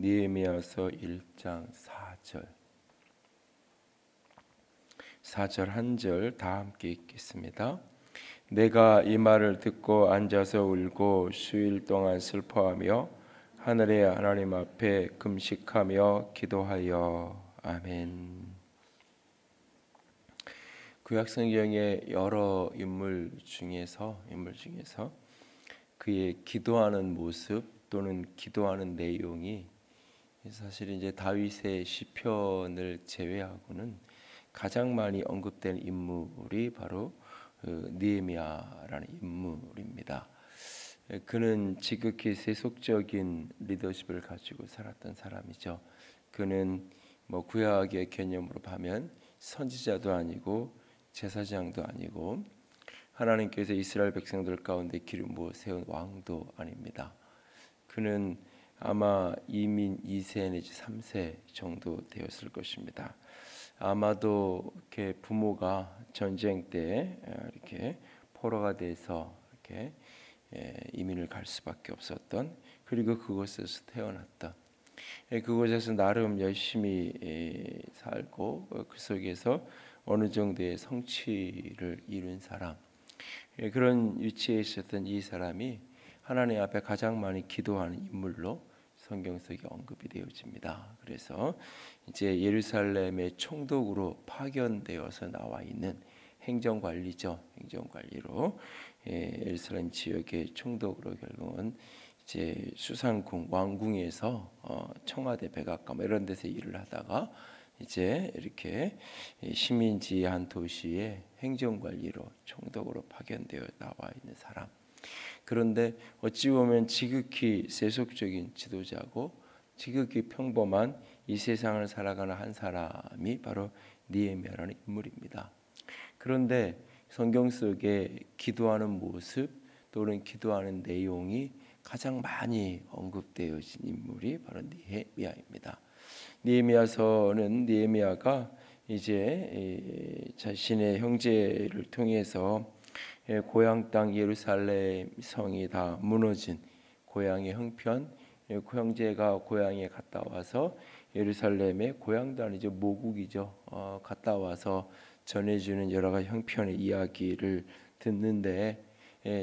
느헤미야서 1장 4절 한 절 다 함께 읽겠습니다. 내가 이 말을 듣고 앉아서 울고 수일 동안 슬퍼하며 하늘의 하나님 앞에 금식하며 기도하여. 아멘. 구약 성경의 여러 인물 중에서 그의 기도하는 모습 또는 기도하는 내용이 사실 이제 다윗의 시편을 제외하고는 가장 많이 언급된 인물이 바로 느헤미야라는 인물입니다. 그는 지극히 세속적인 리더십을 가지고 살았던 사람이죠. 그는 구약의 개념으로 보면 선지자도 아니고 제사장도 아니고 하나님께서 이스라엘 백성들 가운데 기름 부어 세운 왕도 아닙니다. 그는 아마 이민 2세 내지 3세 정도 되었을 것입니다. 아마도 이렇게 부모가 전쟁 때 이렇게 포로가 돼서 이렇게 이민을 갈 수밖에 없었던, 그리고 그곳에서 태어났던, 그곳에서 나름 열심히 살고 그 속에서 어느 정도의 성취를 이룬 사람, 그런 위치에 있었던 이 사람이 하나님 앞에 가장 많이 기도하는 인물로 성경 속에 언급이 되어집니다. 그래서 이제 예루살렘의 총독으로 파견되어서 나와 있는 행정관리죠. 행정관리로 예루살렘 지역의 총독으로 결국은 이제 수상궁 왕궁에서 청와대 백악관 이런 데서 일을 하다가 이제 이렇게 식민지 한 도시의 행정관리로 총독으로 파견되어 나와 있는 사람. 그런데 어찌 보면 지극히 세속적인 지도자고 지극히 평범한 이 세상을 살아가는 한 사람이 바로 느헤미야라는 인물입니다. 그런데 성경 속에 기도하는 모습 또는 기도하는 내용이 가장 많이 언급되어진 인물이 바로 느헤미야입니다. 느헤미야서는 느헤미야가 이제 자신의 형제를 통해서 고향 땅 예루살렘 성이 다 무너진 고향의 형편, 형제가 고향에 갔다 와서 예루살렘의 고향도 아니죠, 모국이죠. 갔다 와서 전해주는 여러 가지 형편의 이야기를 듣는데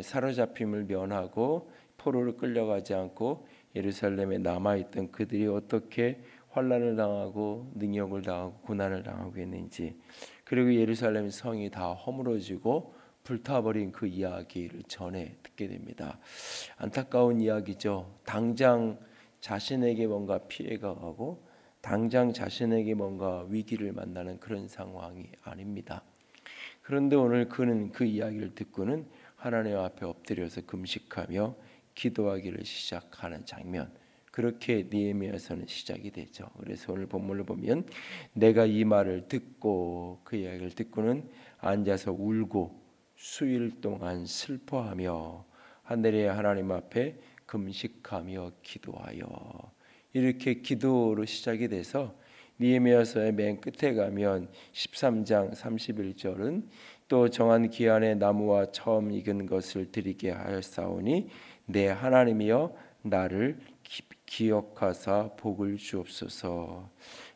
사로잡힘을 면하고 포로를 끌려가지 않고 예루살렘에 남아있던 그들이 어떻게 환난을 당하고 능욕을 당하고 고난을 당하고 있는지, 그리고 예루살렘 성이 다 허물어지고 불타버린 그 이야기를 전해 듣게 됩니다. 안타까운 이야기죠. 당장 자신에게 뭔가 피해가 가고 당장 자신에게 뭔가 위기를 만나는 그런 상황이 아닙니다. 그런데 오늘 그는 그 이야기를 듣고는 하나님 앞에 엎드려서 금식하며 기도하기를 시작하는 장면, 그렇게 느헤미야서는 시작이 되죠. 그래서 오늘 본문을 보면 내가 이 말을 듣고, 그 이야기를 듣고는 앉아서 울고 수일 동안 슬퍼하며 하늘의 하나님 앞에 금식하며 기도하여, 이렇게 기도로 시작이 돼서 느헤미야서의 맨 끝에 가면 13장 31절은 또 정한 기한에 나무와 처음 익은 것을 드리게 하였사오니 내 하나님이여 나를 기억하사 복을 주옵소서.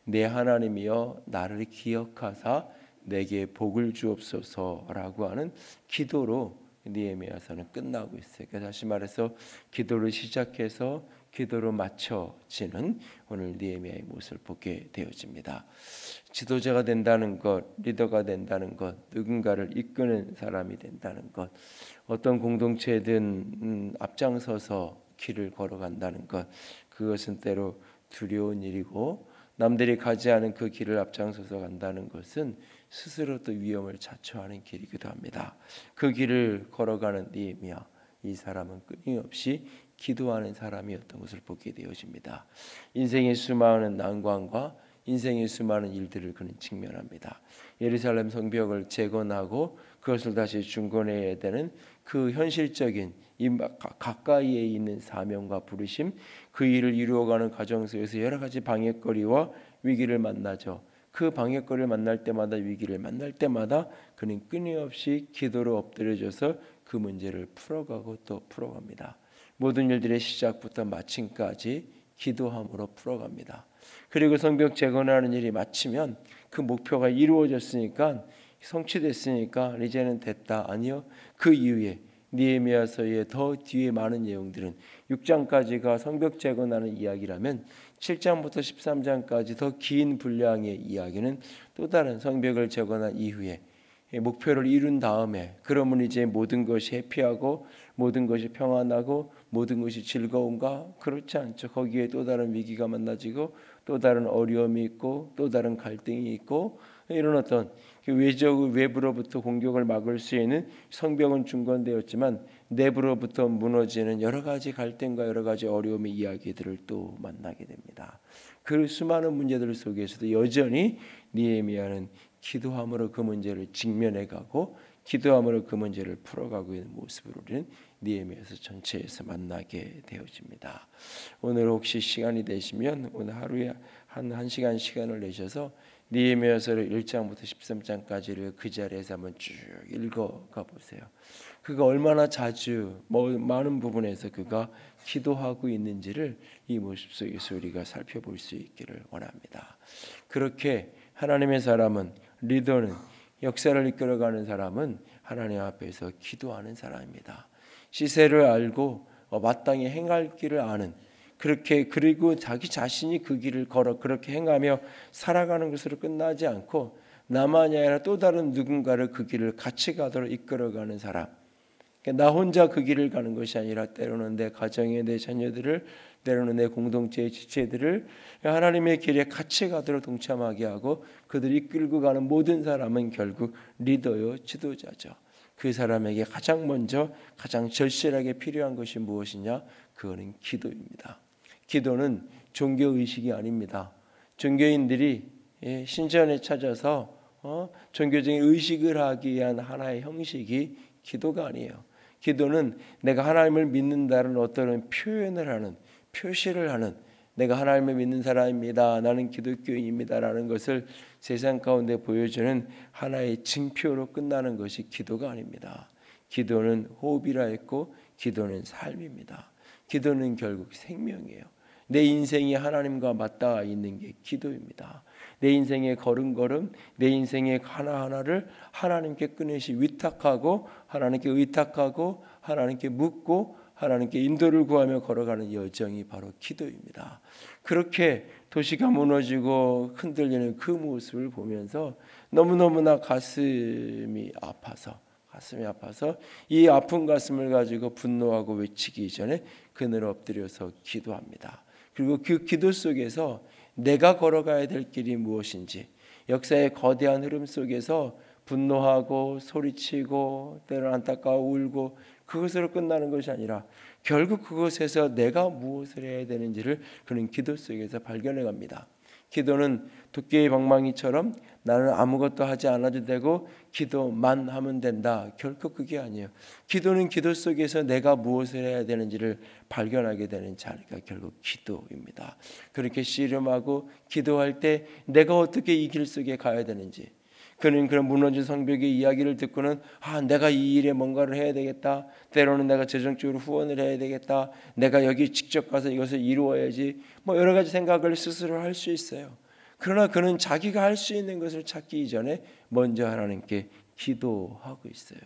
내 하나님이여 나를 기억하사 내게 복을 주옵소서라고 하는 기도로 느헤미야서는 끝나고 있어요. 다시 말해서 기도를 시작해서 기도로 맞춰지는 오늘 느헤미야의 모습을 보게 되어집니다. 지도자가 된다는 것, 리더가 된다는 것, 누군가를 이끄는 사람이 된다는 것, 어떤 공동체든 앞장서서 길을 걸어간다는 것, 그것은 때로 두려운 일이고 남들이 가지 않은 그 길을 앞장서서 간다는 것은 스스로 또 위험을 자초하는 길이기도 합니다. 그 길을 걸어가는 느헤미야, 이 사람은 끊임없이 기도하는 사람이었던 것을 보게 되어집니다. 인생의 수많은 난관과 인생의 수많은 일들을 그는 직면합니다. 예루살렘 성벽을 재건하고 그것을 다시 중건해야 되는 그 현실적인 가까이에 있는 사명과 부르심, 그 일을 이루어가는 과정 속에서 여러 가지 방해거리와 위기를 만나죠. 그 방해거리를 만날 때마다, 위기를 만날 때마다 그는 끊임없이 기도로 엎드려져서 그 문제를 풀어가고 또 풀어갑니다. 모든 일들의 시작부터 마침까지 기도함으로 풀어갑니다. 그리고 성벽 재건하는 일이 마치면 그 목표가 이루어졌으니까 성취됐으니까 이제는 됐다. 아니요. 그 이후에 느헤미야서의 더 뒤에 많은 내용들은 6장까지가 성벽 재건하는 이야기라면 7장부터 13장까지 더 긴 분량의 이야기는 또 다른 성벽을 재건한 이후에 목표를 이룬 다음에 그러면 이제 모든 것이 해피하고 모든 것이 평안하고 모든 것이 즐거운가? 그렇지 않죠. 거기에 또 다른 위기가 만나지고 또 다른 어려움이 있고 또 다른 갈등이 있고 이런 어떤 외부로부터 공격을 막을 수 있는 성벽은 중건되었지만 내부로부터 무너지는 여러 가지 갈등과 여러 가지 어려움의 이야기들을 또 만나게 됩니다. 그 수많은 문제들 속에서도 여전히 느헤미야는 기도함으로 그 문제를 직면해가고 기도함으로 그 문제를 풀어가고 있는 모습을 우리는 느헤미야서 전체에서 만나게 되어집니다. 오늘 혹시 시간이 되시면 오늘 하루에 한 시간 시간을 내셔서 느헤미야서를 1장부터 13장까지를 그 자리에서 한번 쭉 읽어가 보세요. 그가 얼마나 자주 많은 부분에서 그가 기도하고 있는지를 이 모습 속에서 우리가 살펴볼 수 있기를 원합니다. 그렇게 하나님의 사람은 리더는 역사를 이끌어가는 사람은 하나님 앞에서 기도하는 사람입니다. 시세를 알고 마땅히 행할 길을 아는 그렇게 그리고 자기 자신이 그 길을 걸어 그렇게 행하며 살아가는 것으로 끝나지 않고 나만이 아니라 또 다른 누군가를 그 길을 같이 가도록 이끌어가는 사람. 그러니까 나 혼자 그 길을 가는 것이 아니라 때로는 내 가정의 내 자녀들을 때로는 내 공동체의 지체들을 하나님의 길에 같이 가도록 동참하게 하고 그들이 이끌고 가는 모든 사람은 결국 리더요 지도자죠. 그 사람에게 가장 먼저 가장 절실하게 필요한 것이 무엇이냐? 그거는 기도입니다. 기도는 종교의식이 아닙니다. 종교인들이 신전에 찾아서 종교적인 의식을 하기 위한 하나의 형식이 기도가 아니에요. 기도는 내가 하나님을 믿는다는 어떤 표현을 하는 표시를 하는 내가 하나님을 믿는 사람입니다. 나는 기독교인입니다라는 것을 세상 가운데 보여주는 하나의 징표로 끝나는 것이 기도가 아닙니다. 기도는 호흡이라 했고 기도는 삶입니다. 기도는 결국 생명이에요. 내 인생이 하나님과 맞닿아 있는 게 기도입니다. 내 인생의 걸음걸음, 내 인생의 하나하나를 하나님께 끊임없이 위탁하고 하나님께 의탁하고 하나님께 묻고 하나님께 인도를 구하며 걸어가는 여정이 바로 기도입니다. 그렇게 도시가 무너지고 흔들리는 그 모습을 보면서 너무너무나 가슴이 아파서 이 아픈 가슴을 가지고 분노하고 외치기 이전에 그늘 엎드려서 기도합니다. 그리고 그 기도 속에서 내가 걸어가야 될 길이 무엇인지 역사의 거대한 흐름 속에서 분노하고 소리치고 때로는 안타까워 울고 그것으로 끝나는 것이 아니라 결국 그것에서 내가 무엇을 해야 되는지를 그는 기도 속에서 발견해 갑니다. 기도는 도끼의 방망이처럼 나는 아무것도 하지 않아도 되고 기도만 하면 된다. 결코 그게 아니에요. 기도는 기도 속에서 내가 무엇을 해야 되는지를 발견하게 되는 자리가 결국 기도입니다. 그렇게 씨름하고 기도할 때 내가 어떻게 이 길 속에 가야 되는지 그는 그런 무너진 성벽의 이야기를 듣고는 내가 이 일에 뭔가를 해야 되겠다. 때로는 내가 재정적으로 후원을 해야 되겠다. 내가 여기 직접 가서 이것을 이루어야지. 여러 가지 생각을 스스로 할 수 있어요. 그러나 그는 자기가 할 수 있는 것을 찾기 이전에 먼저 하나님께 기도하고 있어요.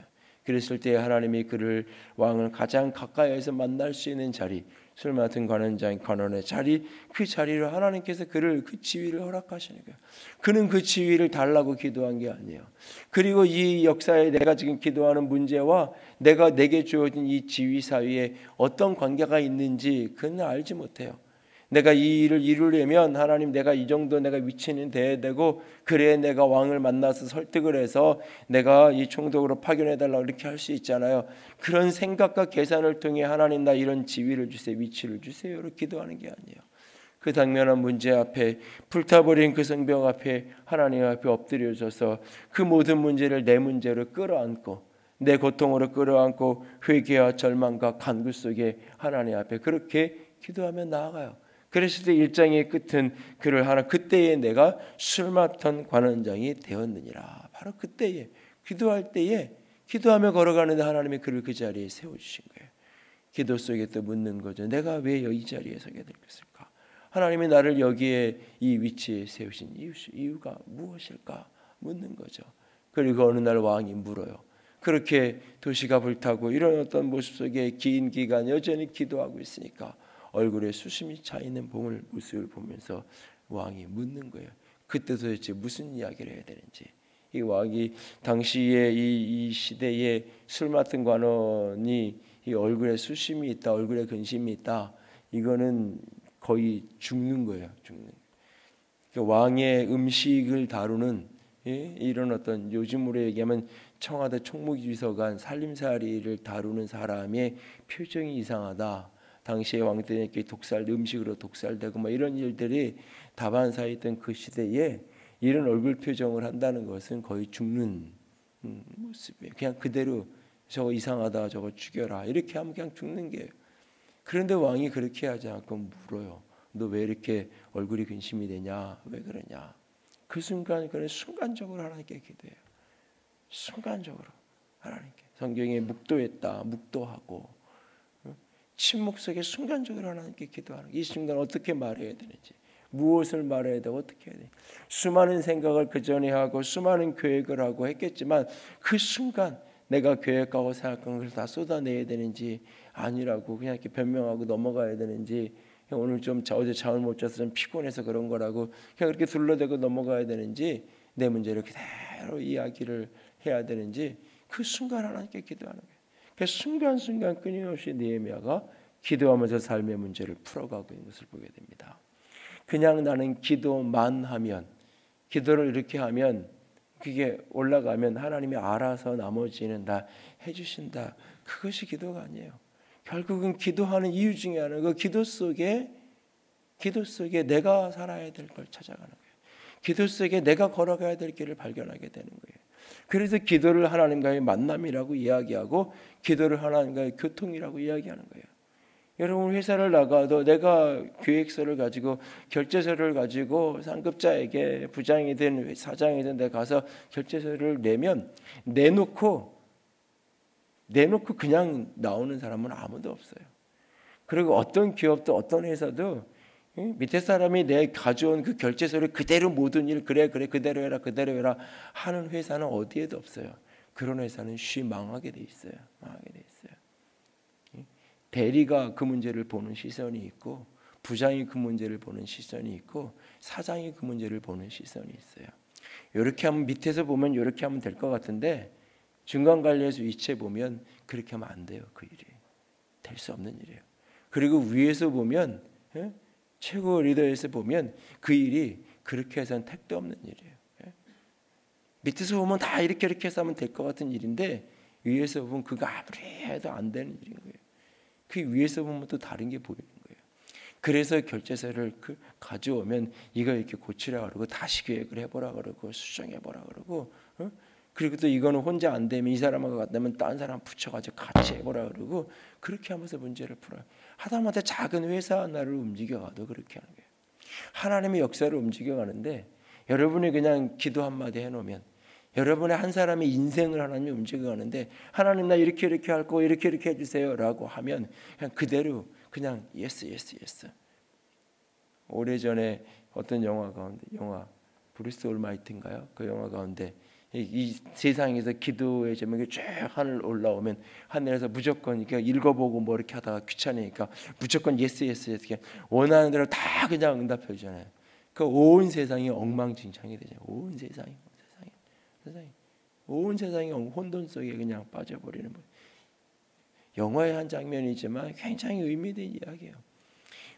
그랬을 때 하나님이 그를 왕을 가장 가까이에서 만날 수 있는 자리, 술 맡은 관원의 자리, 그 자리로 하나님께서 그를 그 지위를 허락하시는 거예요. 그는 그 지위를 달라고 기도한 게 아니에요. 그리고 이 역사에 내가 지금 기도하는 문제와 내게 주어진 이 지위 사이에 어떤 관계가 있는지 그는 알지 못해요. 내가 이 일을 이루려면 하나님 내가 이 정도 내가 위치는 돼야 되고 그래야 내가 왕을 만나서 설득을 해서 내가 이 총독으로 파견해달라고 이렇게 할 수 있잖아요. 그런 생각과 계산을 통해 하나님 나 이런 지위를 주세요. 위치를 주세요. 이렇게 기도하는 게 아니에요. 그 당면한 문제 앞에 불타버린 그 성벽 앞에 하나님 앞에 엎드려져서 그 모든 문제를 내 문제로 끌어안고 내 고통으로 끌어안고 회개와 절망과 간구 속에 하나님 앞에 그렇게 기도하며 나아가요. 그랬을 때 1장의 끝은 그때에 내가 술 맡던 관원장이 되었느니라. 바로 그때에 기도할 때에 기도하며 걸어가는데 하나님이 그를 그 자리에 세워주신 거예요. 기도 속에 또 묻는 거죠. 내가 왜 이 자리에 서게 됐을까? 하나님이 나를 여기에 이 위치에 세우신 이유가 무엇일까 묻는 거죠. 그리고 어느 날 왕이 물어요. 그렇게 도시가 불타고 이런 어떤 모습 속에 긴 기간 여전히 기도하고 있으니까 얼굴에 수심이 차 있는 모습을 보면서 왕이 묻는 거예요. 그때 도대체 무슨 이야기를 해야 되는지. 이 왕이 당시에 이 시대에 술 맡은 관원이 이 얼굴에 수심이 있다, 얼굴에 근심이 있다. 이거는 거의 죽는 거예요. 죽는. 왕의 음식을 다루는 이런 어떤 요즘으로 얘기하면 청와대 총무비서관 살림살이를 다루는 사람의 표정이 이상하다. 당시에 왕들에게 음식으로 독살되고 뭐 이런 일들이 다반사했던 그 시대에 이런 얼굴 표정을 한다는 것은 거의 죽는 모습이에요. 그냥 그대로 저거 이상하다, 저거 죽여라 이렇게 하면 그냥 죽는 게예요. 그런데 왕이 그렇게 하지 않고 물어요. 너 왜 이렇게 얼굴이 근심이 되냐? 왜 그러냐? 그 순간 그는 순간적으로 하나님께 기도해요. 순간적으로 하나님께. 성경에 묵도했다, 묵도하고 침묵 속에 순간적으로 하나님께 기도하는 이 순간 어떻게 말해야 되는지, 무엇을 말해야 되고 어떻게 해야 되는지. 수많은 생각을 그 전에 하고 수많은 계획을 하고 했겠지만 그 순간 내가 계획하고 생각한 것을 다 쏟아내야 되는지 아니라고 그냥 이렇게 변명하고 넘어가야 되는지, 오늘 좀 어제 잠을 못 자서 좀 피곤해서 그런 거라고 그냥 그렇게 둘러대고 넘어가야 되는지, 내 문제를 그대로 이야기를 해야 되는지 그 순간 하나님께 기도하는 거예요. 그 순간순간 끊임없이 느헤미야가 기도하면서 삶의 문제를 풀어가고 있는 것을 보게 됩니다. 그냥 나는 기도만 하면, 기도를 이렇게 하면 그게 올라가면 하나님이 알아서 나머지는 다 해주신다. 그것이 기도가 아니에요. 결국은 기도하는 이유 중에 하나는 그 기도 속에 내가 살아야 될 걸 찾아가는 거예요. 기도 속에 내가 걸어가야 될 길을 발견하게 되는 거예요. 그래서 기도를 하나님과의 만남이라고 이야기하고 기도를 하나님과의 교통이라고 이야기하는 거예요. 여러분 회사를 나가도 내가 계획서를 가지고 결제서를 가지고 상급자에게 부장이든 사장이든 내가 가서 결제서를 내놓고 그냥 나오는 사람은 아무도 없어요. 그리고 어떤 기업도 어떤 회사도 밑에 사람이 내 가져온 그 결제서를 그대로 모든 일 그래 그대로 해라 하는 회사는 어디에도 없어요. 그런 회사는 망하게 돼 있어요. 대리가 그 문제를 보는 시선이 있고, 부장이 그 문제를 보는 시선이 있고, 사장이 그 문제를 보는 시선이 있어요. 이렇게 하면 밑에서 보면 이렇게 하면 될 것 같은데 중간 관리에서 위치해 보면 그렇게 하면 안 돼요. 그 일이 될 수 없는 일이에요. 그리고 위에서 보면 최고 리더에서 보면 그 일이 그렇게 해서는 택도 없는 일이에요. 밑에서 보면 다 이렇게 해서 하면 될 것 같은 일인데 위에서 보면 그거 아무리 해도 안 되는 일인 거예요. 그 위에서 보면 또 다른 게 보이는 거예요. 그래서 결제서를 가져오면 이거 이렇게 고치라 그러고 다시 계획을 해보라 그러고 수정해보라 그러고 그리고 또 이거는 혼자 안 되면 이 사람하고 안 되면 딴 사람 붙여가지고 같이 해보라 그러고 그렇게 하면서 문제를 풀어요. 하다못해 작은 회사 하나를 움직여가도 그렇게 하는 거예요. 하나님의 역사를 움직여가는데 여러분이 그냥 기도 한마디 해놓으면 여러분의 한 사람의 인생을 하나님이 움직여가는데 하나님 나 이렇게 할 거 이렇게 해주세요 라고 하면 그냥 그대로 그냥 예스. 오래전에 어떤 영화 브루스 올마이트인가요? 그 영화 가운데 이 세상에서 기도의 제목이 쭉 하늘 올라오면 하늘에서 무조건 이렇게 읽어보고 뭐 이렇게 하다가 귀찮으니까 무조건 예스 이렇게 원하는 대로 다 그냥 응답해 주잖아요. 그 온 세상이 엉망진창이 되잖아요. 온 세상이 혼돈 속에 그냥 빠져버리는 거예요. 영화의 한 장면이지만 굉장히 의미 있는 이야기예요.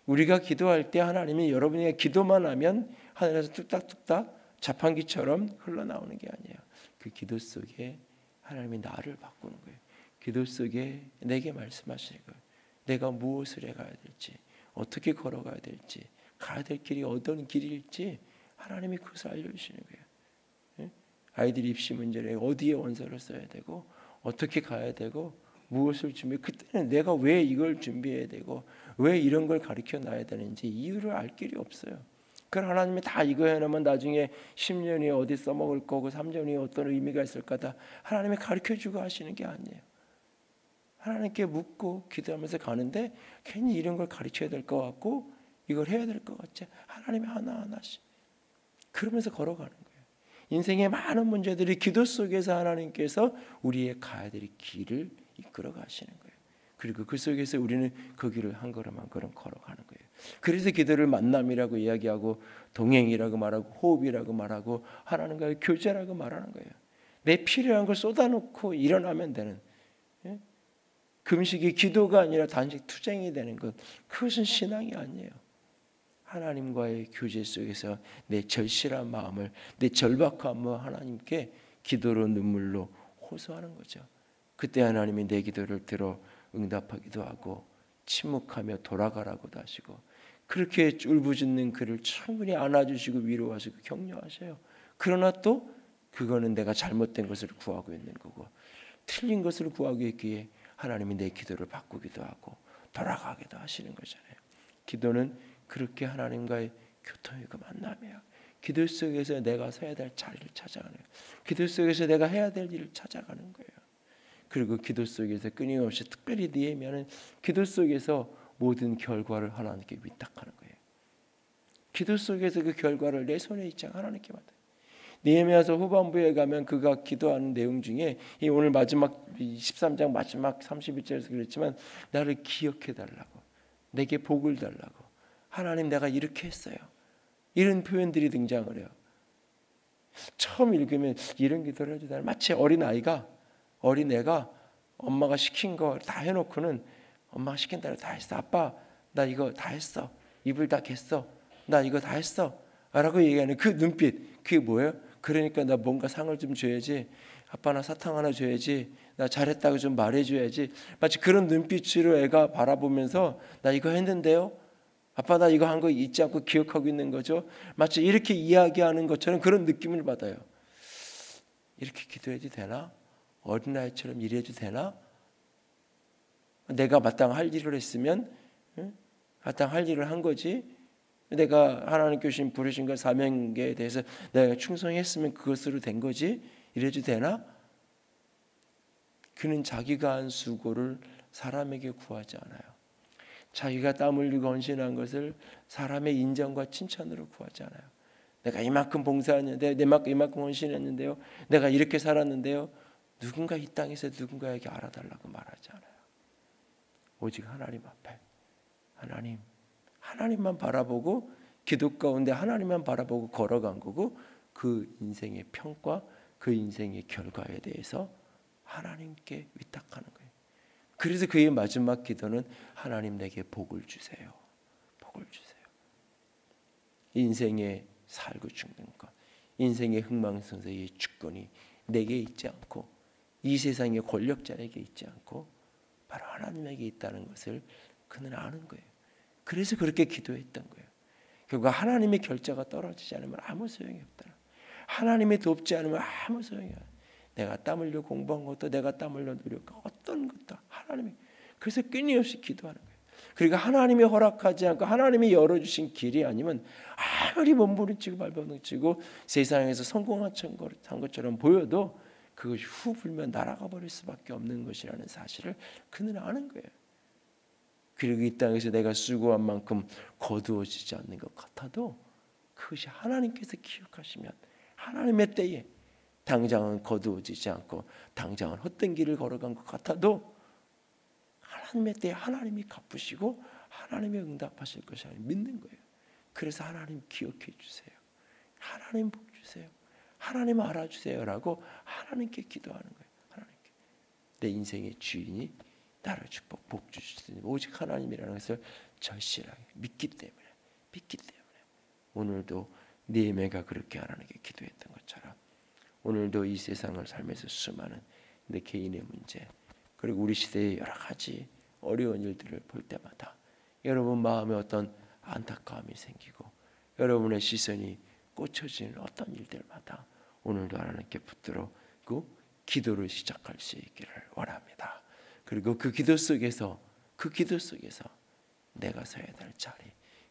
우리가 기도할 때 하나님이 여러분이 기도만 하면 하늘에서 뚝딱뚝딱 자판기처럼 흘러나오는 게 아니에요. 그 기도 속에 하나님이 나를 바꾸는 거예요. 기도 속에 내게 말씀하시는 거예요. 내가 무엇을 해가야 될지, 어떻게 걸어가야 될지, 가야 될 길이 어떤 길일지 하나님이 그것을 알려주시는 거예요. 아이들 입시 문제를 어디에 원서를 써야 되고 어떻게 가야 되고 무엇을 준비해, 그때는 내가 왜 이걸 준비해야 되고 왜 이런 걸 가르쳐 놔야 되는지 이유를 알 길이 없어요. 그걸 하나님이 다 이거 해놓으면 나중에 10년이 어디 써먹을 거고 3년이 어떤 의미가 있을까 다 하나님이 가르쳐주고 하시는 게 아니에요. 하나님께 묻고 기도하면서 가는데 괜히 이런 걸 가르쳐야 될 것 같고 이걸 해야 될 것 같지? 하나님이 하나하나씩 그러면서 걸어가는 거예요. 인생의 많은 문제들이 기도 속에서 하나님께서 우리의 가야 될 길을 이끌어 가시는 거예요. 그리고 그 속에서 우리는 그 길을 한 걸음 한 걸음 걸어가는 거예요. 그래서 기도를 만남이라고 이야기하고 동행이라고 말하고 호흡이라고 말하고 하나님과의 교제라고 말하는 거예요. 내 필요한 걸 쏟아놓고 일어나면 되는, 금식이 기도가 아니라 단지 투쟁이 되는 것, 그것은 신앙이 아니에요. 하나님과의 교제 속에서 내 절실한 마음을, 내 절박함을 하나님께 기도로 눈물로 호소하는 거죠. 그때 하나님이 내 기도를 들어 응답하기도 하고 침묵하며 돌아가라고도 하시고, 그렇게 울부짖는 그를 충분히 안아주시고 위로하시고 격려하셔요. 그러나 또 그거는 내가 잘못된 것을 구하고 있는 거고 틀린 것을 구하고 있기에 하나님이 내 기도를 바꾸기도 하고 돌아가기도 하시는 거잖아요. 기도는 그렇게 하나님과의 교통이고 만남이에요. 기도 속에서 내가 서야 될 자리를 찾아가는 거예요. 기도 속에서 내가 해야 될 일을 찾아가는 거예요. 그리고 기도 속에서 끊임없이 특별히 느헤미야는 기도 속에서 모든 결과를 하나님께 위탁하는 거예요. 기도 속에서 그 결과를 내 손에 있지 않고 하나님께 맡아요. 느헤미야서 후반부에 가면 그가 기도하는 내용 중에 이 오늘 마지막 13장 마지막 31절에서 그랬지만 나를 기억해 달라고, 내게 복을 달라고, 하나님 내가 이렇게 했어요, 이런 표현들이 등장을 해요. 처음 읽으면 이런 기도를 해주다 마치 어린애가 엄마가 시킨 거 다 해놓고는 엄마가 시킨 대로 다 했어. 아빠 나 이거 다 했어. 이불 다 갰어. 나 이거 다 했어 라고 얘기하는 그 눈빛, 그게 뭐예요? 그러니까 나 뭔가 상을 좀 줘야지, 아빠 나 사탕 하나 줘야지, 나 잘했다고 좀 말해줘야지, 마치 그런 눈빛으로 애가 바라보면서 나 이거 했는데요, 아빠 나 이거 한 거 잊지 않고 기억하고 있는 거죠. 마치 이렇게 이야기하는 것처럼 그런 느낌을 받아요. 이렇게 기도해도 되나? 어린아이처럼 일해도 되나? 내가 마땅할 일을 했으면 마땅할 일을 한 거지, 내가 하나님께 주신 부르신 것 사명에 대해서 내가 충성했으면 그것으로 된 거지, 이래도 되나? 그는 자기가 한 수고를 사람에게 구하지 않아요. 자기가 땀 흘리고 헌신한 것을 사람의 인정과 칭찬으로 구하지 않아요. 내가 이만큼 봉사했는데, 이만큼 헌신했는데요, 내가 이렇게 살았는데요, 누군가 이 땅에서 누군가에게 알아달라고 말하지 않아요. 오직 하나님 앞에 하나님만 바라보고 기도 가운데 하나님만 바라보고 걸어간 거고, 그 인생의 평가, 그 인생의 결과에 대해서 하나님께 위탁하는 거예요. 그래서 그의 마지막 기도는 하나님 내게 복을 주세요. 복을 주세요. 인생에 살고 죽는 것, 인생의 흥망성쇠의 주권이 내게 있지 않고 이 세상의 권력자에게 있지 않고 바로 하나님에게 있다는 것을 그는 아는 거예요. 그래서 그렇게 기도했던 거예요. 결국 하나님의 결자가 떨어지지 않으면 아무 소용이 없다. 하나님이 돕지 않으면 아무 소용이 없다. 내가 땀 흘려 공부한 것도, 내가 땀 흘려 노력한 어떤 것도 하나님이, 그래서 끊임없이 기도하는 거예요. 그리고 하나님이 허락하지 않고 하나님이 열어주신 길이 아니면 아무리 몸부림치고 발버둥치고 세상에서 성공한 것처럼 보여도 그것이 후 불면 날아가 버릴 수밖에 없는 것이라는 사실을 그는 아는 거예요. 그리고 이 땅에서 내가 수고한 만큼 거두어지지 않는 것 같아도 그것이 하나님께서 기억하시면 하나님의 때에 당장은 거두어지지 않고 당장은 헛된 길을 걸어간 것 같아도 하나님의 때에 하나님이 갚으시고 하나님이 응답하실 것을 믿는 거예요. 그래서 하나님 기억해 주세요, 하나님 복 주세요, 하나님 알아주세요라고 하나님께 기도하는 거예요. 하나님께 내 인생의 주인이 나를 축복 복 주실 수 있는 오직 하나님이라는 것을 절실하게 믿기 때문에 오늘도 느헤미야가 그렇게 하나님께 기도했던 것처럼 오늘도 이 세상을 살면서 수많은 내 개인의 문제, 그리고 우리 시대의 여러 가지 어려운 일들을 볼 때마다 여러분 마음에 어떤 안타까움이 생기고 여러분의 시선이 꽂혀지는 어떤 일들마다 오늘도 하나님께 붙들고 기도를 시작할 수 있기를 원합니다. 그리고 그 기도 속에서 내가 서야 될 자리,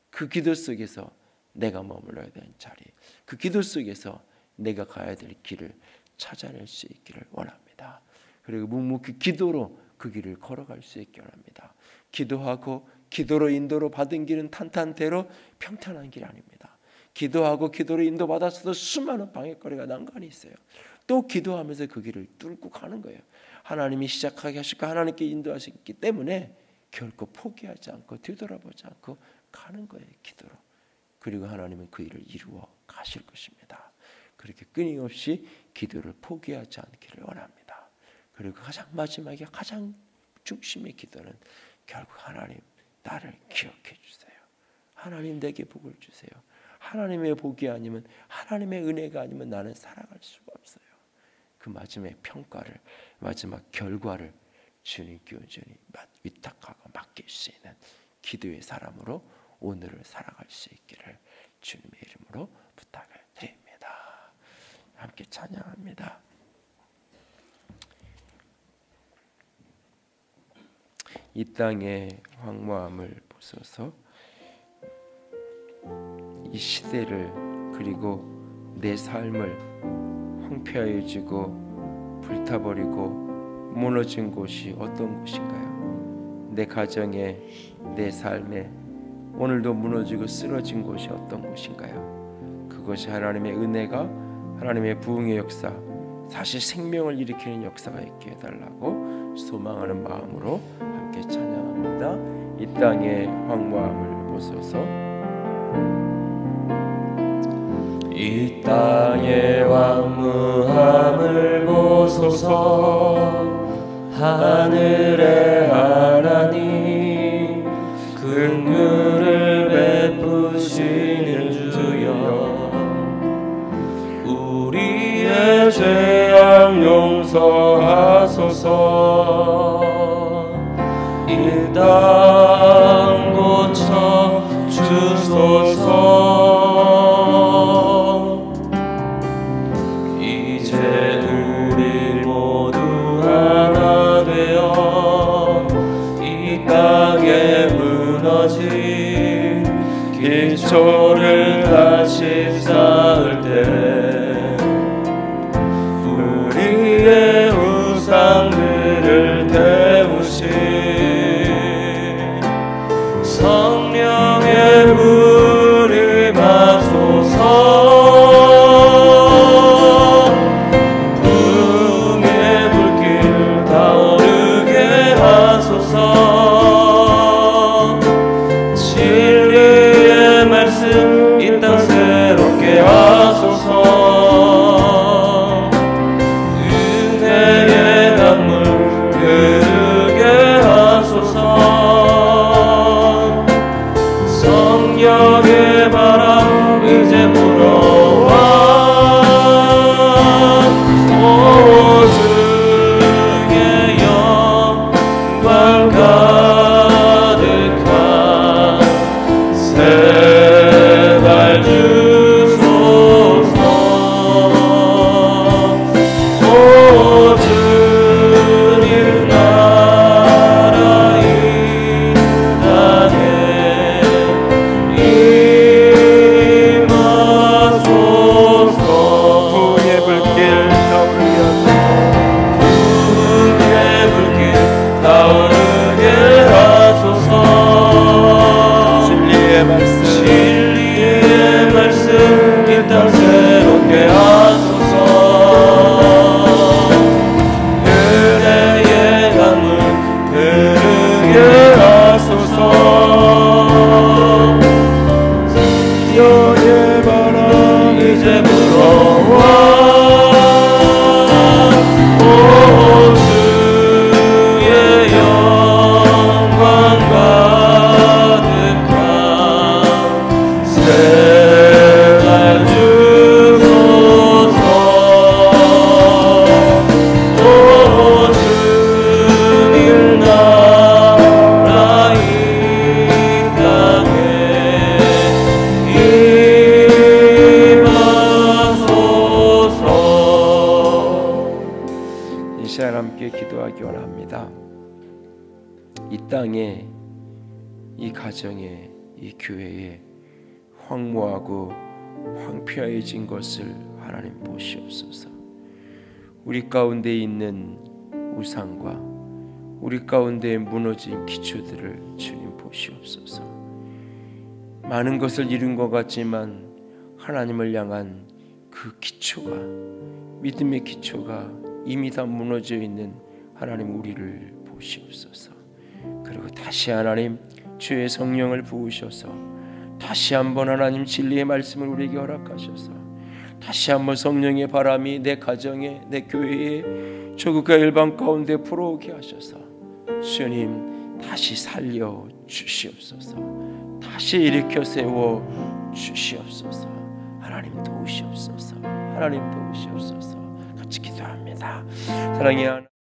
그 기도 속에서 내가 머물러야 되는 자리, 그 기도 속에서 내가 가야 될 길을 찾아낼 수 있기를 원합니다. 그리고 묵묵히 기도로 그 길을 걸어갈 수 있게 원합니다. 기도하고 기도로 인도로 받은 길은 탄탄대로 평탄한 길이 아닙니다. 기도하고 기도로 인도받았어도 수많은 방해거리가 난관이 있어요. 또 기도하면서 그 길을 뚫고 가는 거예요. 하나님이 시작하게 하시고 하나님께 인도하셨기 때문에 결코 포기하지 않고 뒤돌아보지 않고 가는 거예요. 기도로. 그리고 하나님은 그 일을 이루어 가실 것입니다. 그렇게 끊임없이 기도를 포기하지 않기를 원합니다. 그리고 가장 마지막에 가장 중심의 기도는 결국 하나님 나를 기억해 주세요. 하나님 내게 복을 주세요. 하나님의 복이 아니면 하나님의 은혜가 아니면 나는 살아갈 수가 없어요. 그 마지막에 평가를 마지막 결과를 주님께 온전히 위탁하고 맡길 수 있는 기도의 사람으로 오늘을 살아갈 수 있기를 주님의 이름으로 부탁을 드립니다. 함께 찬양합니다. 이 땅의 황무함을 보소서. 이 시대를 그리고 내 삶을 황폐해지고 불타버리고 무너진 곳이 어떤 곳인가요? 내 가정에 내 삶에 오늘도 무너지고 쓰러진 곳이 어떤 곳인가요? 그것이 하나님의 은혜가 하나님의 부흥의 역사, 다시 생명을 일으키는 역사가 있게 해달라고 소망하는 마음으로 함께 찬양합니다. 이 땅의 황무함을 보소서. 이 땅의 황무함을 보소서. 하늘의 하나님 긍휼을 베푸시는 주여, 우리의 죄악 용서하소서. 이 땅 고쳐 주소서. 이제 우리 모두 하나 되어 이 땅에 무너진 기초를 다시 쌓을 때 우리의 우상들을 태우신 성령의 불이 마소서. 부흥의 불길 타오르게 하소서. 진리의 말씀 이 땅 새롭게 하소서. 은혜의 강물 흐르게 하소서. 성령의 바람 이제 불어와. 오 주의 영광 가득한 새발 주소서. 오 주님 나라 이 땅에 임하소서. 부흥의 불길 타오르게 하소서. 부흥의 불길 타오르게 하소서. 진리의 말씀 이 땅 새롭게 하소서. 은혜의 강물 흐르게 하소서. 성령의 바람 이제 불어와. 오 주의 영광 가득한 새발 주소서. 오 주님 나라 이 땅에 임하소서. 이 시간 함께 기도하기 원합니다. 이 땅에, 이 가정에, 이 교회에 황무하고 황폐해진 것을 하나님 보시옵소서. 우리 가운데 있는 우상과 우리 가운데 무너진 기초들을 주님 보시옵소서. 많은 것을 이룬 것 같지만 하나님을 향한 그 기초가, 믿음의 기초가 이미 다 무너져 있는 하나님 우리를 보시옵소서. 그리고 다시 하나님 주의 성령을 부으셔서 다시 한번 하나님 진리의 말씀을 우리에게 허락하셔서 다시 한번 성령의 바람이 내 가정에, 내 교회에, 조국과 일방 가운데 불어오게 하셔서 주님 다시 살려 주시옵소서. 다시 일으켜 세워 주시옵소서. 하나님 도우시옵소서. 하나님 도우시옵소서. 같이 기도합니다. 사랑의 하나님.